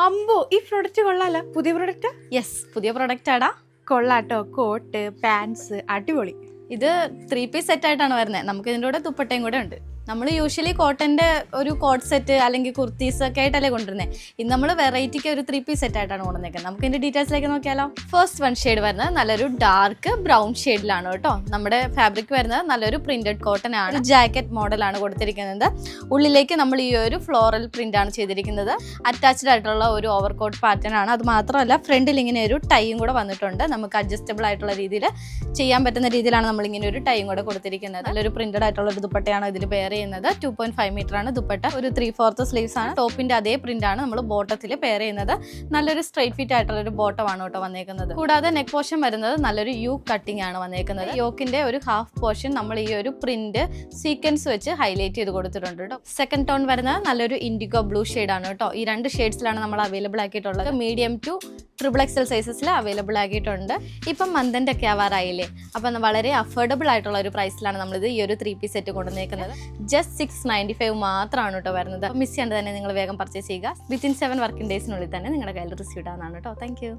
അമ്പോ, ഈ പ്രൊഡക്റ്റ് കൊള്ളാലോ. പുതിയ പ്രൊഡക്റ്റാ? യെസ്, പുതിയ പ്രൊഡക്റ്റ് ആടാ. കൊള്ളാട്ടോ. കോട്ട്, പാൻസ്, അടിപൊളി. ഇത് 3 പീസ് സെറ്റ് ആയിട്ടാണ് വരുന്നത്. നമുക്ക് ഇതിൻ്റെ കൂടെ ദുപ്പട്ടയും കൂടെ ഉണ്ട്. നമ്മൾ യൂഷ്വലി കോട്ടൻ്റെ ഒരു കോട്ട് സെറ്റ് അല്ലെങ്കിൽ കുർത്തീസ് ഒക്കെ ആയിട്ടല്ലേ കൊണ്ടുവരുന്നത്. ഇന്ന് നമ്മൾ വെറൈറ്റിക്ക് ഒരു 3 പീസ് സെറ്റ് ആയിട്ടാണ് കൊണ്ടുവന്നേക്കുന്നത്. നമുക്ക് ഇതിൻ്റെ ഡീറ്റെയിൽസിലേക്ക് നോക്കിയാലോ. ഫസ്റ്റ് വൺ ഷെയ്ഡ് വരുന്നത് നല്ലൊരു ഡാർക്ക് ബ്രൗൺ ഷെയ്ഡിലാണ് കേട്ടോ. നമ്മുടെ ഫാബ്രിക് വരുന്നത് നല്ലൊരു പ്രിന്റഡ് കോട്ടൺ ആണ്. ജാക്കറ്റ് മോഡലാണ് കൊടുത്തിരിക്കുന്നത്. ഉള്ളിലേക്ക് നമ്മൾ ഈ ഒരു ഫ്ലോറൽ പ്രിന്റ് ആണ് ചെയ്തിരിക്കുന്നത്. അറ്റാച്ച്ഡ് ആയിട്ടുള്ള ഒരു ഓവർ കോട്ട് പാറ്റേൺ ആണ്. അത് മാത്രമല്ല ഫ്രണ്ടിൽ ഇങ്ങനെ ഒരു ടൈയും കൂടെ വന്നിട്ടുണ്ട്. നമുക്ക് അഡ്ജസ്റ്റബിൾ ആയിട്ടുള്ള രീതിയിൽ ചെയ്യാൻ പറ്റുന്ന രീതിയിലാണ് നമ്മൾ ഇങ്ങനെ ഒരു ടൈയും കൂടെ കൊടുത്തിരിക്കുന്നത്. നല്ലൊരു പ്രിന്റഡ് ആയിട്ടുള്ള ഒരു ദുപ്പട്ടയാണ് ഇതിൽ പെയർ ചെയ്യുന്നത്. 2.5 മീറ്റർ ആണ് ദുപ്പട്ട. ഒരു 3/4 സ്ലീവ്സ് ആണ്. ടോപ്പിന്റെ അതേ പ്രിന്റ് ആണ് നമ്മൾ ബോട്ടത്തിൽ പെയർ ചെയ്യുന്നത്. നല്ലൊരു സ്ട്രൈറ്റ് ഫിറ്റ് ആയിട്ടുള്ള ഒരു ബോട്ടം ആണ് കേട്ടോ വന്നേക്കുന്നത്. കൂടാതെ നെക്ക് പോർഷൻ വരുന്നത് നല്ലൊരു യു കട്ടിംഗ് ആണ് വന്നേക്കുന്നത്. യോക്കിന്റെ ഒരു ഹാഫ് പോർഷൻ നമ്മൾ ഈ ഒരു പ്രിന്റ് സീക്വൻസ് വെച്ച് ഹൈലൈറ്റ് ചെയ്ത് കൊടുത്തിട്ടുണ്ട് കേട്ടോ. സെക്കൻഡ് ടോൺ വരുന്നത് നല്ലൊരു ഇൻഡിഗോ ബ്ലൂ ഷെയ്ഡ് ആണ് കേട്ടോ. ഈ 2 ഷെയ്ഡ്സിലാണ് നമ്മൾ അവൈലബിൾ ആക്കിയിട്ടുള്ളത്. മീഡിയം ടു XXL സൈസസിൽ അവൈലബിൾ ആക്കിയിട്ടുണ്ട്. ഇപ്പം മന്തിൻ്റെ ഒക്കെ ആവാറായില്ലേ, അപ്പം വളരെ അഫോർഡബിൾ ആയിട്ടുള്ള ഒരു പ്രൈസിലാണ് നമ്മളിത് ഈ ഒരു 3 പീസ് സെറ്റ് കൊണ്ടുവന്നേക്കുന്നത്. ജസ്റ്റ് 695 മാത്രമാണ് കേട്ടോ വരുന്നത്. മിസ് ചെയ്യാണ്ട് തന്നെ നിങ്ങൾ വേഗം പർച്ചേസ് ചെയ്യുക. വിത്തിൻ 7 വർക്കിംഗ് ഡേയ്സിനുള്ളിൽ തന്നെ നിങ്ങളുടെ കയ്യിൽ റിസീവ് ആവുന്നതാണ് കേട്ടോ. Thank you.